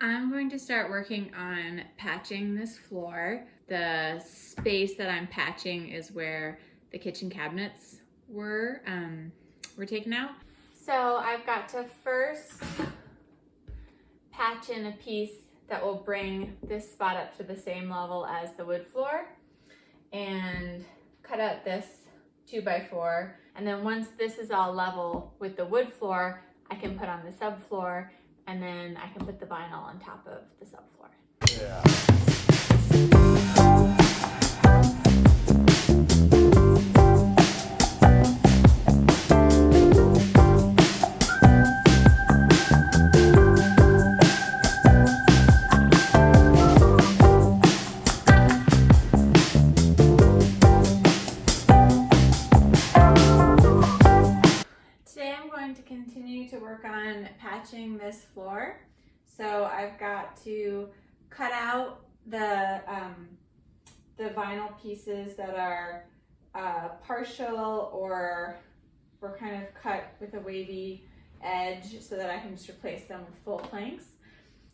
I'm going to start working on patching this floor. The space that I'm patching is where the kitchen cabinets were taken out. So I've got to first patch in a piece that will bring this spot up to the same level as the wood floor and cut out this 2x4. And then once this is all level with the wood floor, I can put on the subfloor, and then I can put the vinyl on top of the subfloor. Yeah. Today I'm going to continue to work on patching this floor. So I've got to cut out the vinyl pieces that are partial or were kind of cut with a wavy edge so that I can just replace them with full planks.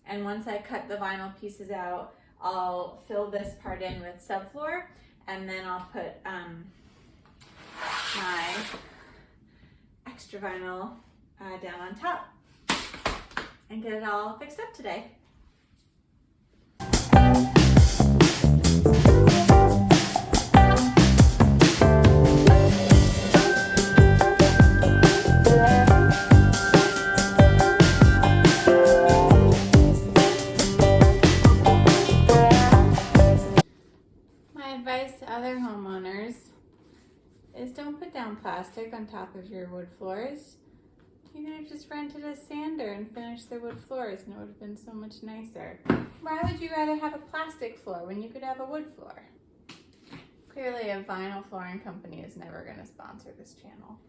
And once I cut the vinyl pieces out, I'll fill this part in with subfloor, and then I'll put my extra vinyl down on top and get it all fixed up today. My advice to other homeowners is don't put down plastic on top of your wood floors. You could have just rented a sander and finished the wood floors, and it would have been so much nicer. Why would you rather have a plastic floor when you could have a wood floor? Clearly a vinyl flooring company is never going to sponsor this channel.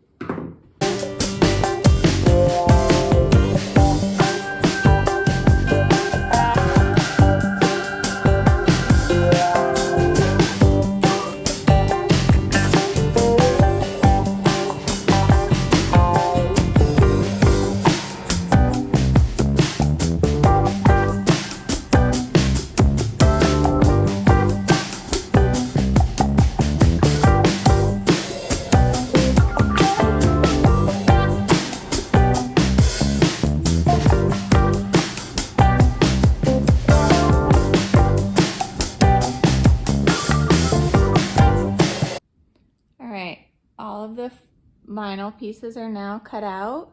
All of the vinyl pieces are now cut out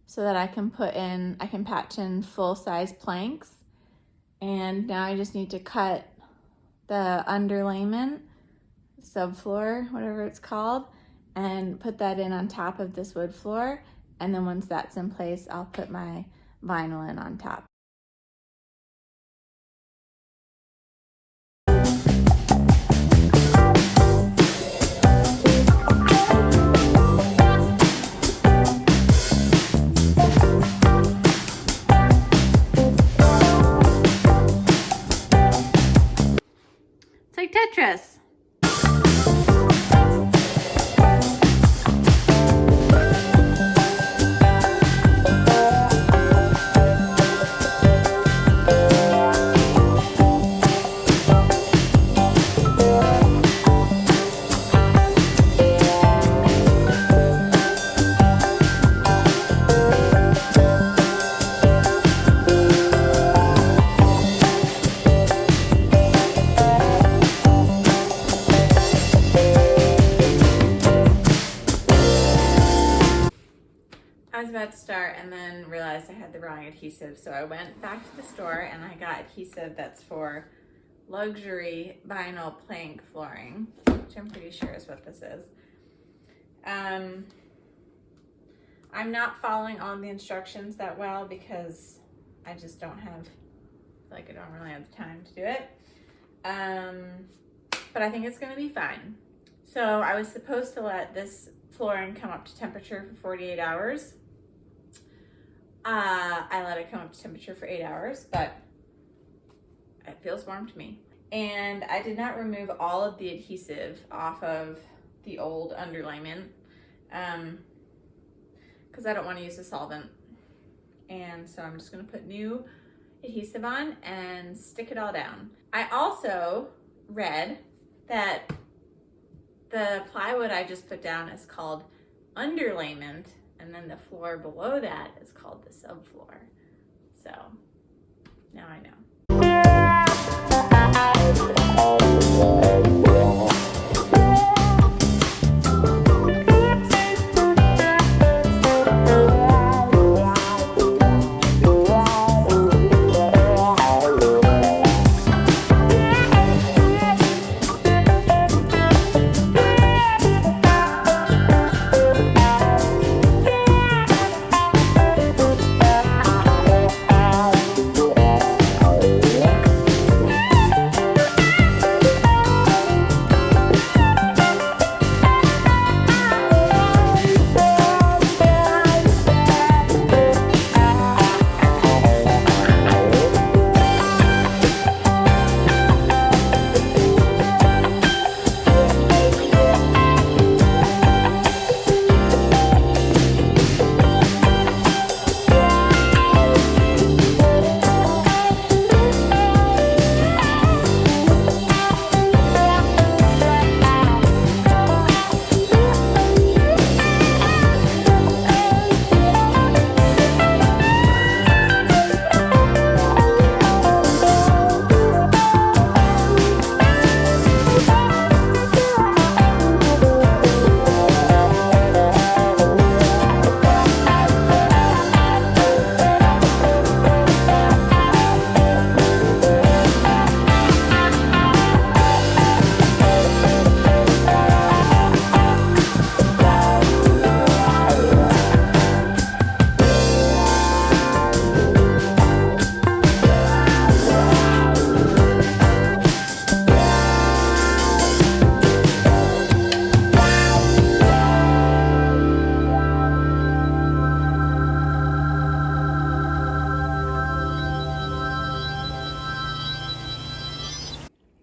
so that I can patch in full-size planks. And now I just need to cut the underlayment, subfloor, whatever it's called, and put that in on top of this wood floor. And then once that's in place, I'll put my vinyl in on top. It's like Tetris. I was about to start and then realized I had the wrong adhesive, so I went back to the store and I got adhesive that's for luxury vinyl plank flooring, which I'm pretty sure is what this is. I'm not following all the instructions that well because I just don't have, I don't really have the time to do it. But I think it's gonna be fine. So I was supposed to let this flooring come up to temperature for 48 hours. I let it come up to temperature for 8 hours, but it feels warm to me. And I did not remove all of the adhesive off of the old underlayment because I don't want to use a solvent. And so I'm just going to put new adhesive on and stick it all down. I also read that the plywood I just put down is called underlayment, and then the floor below that is called the subfloor. So now I know.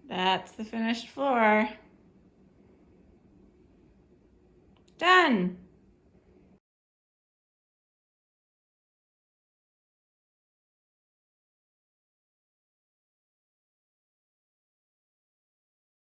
That's the finished floor. Done.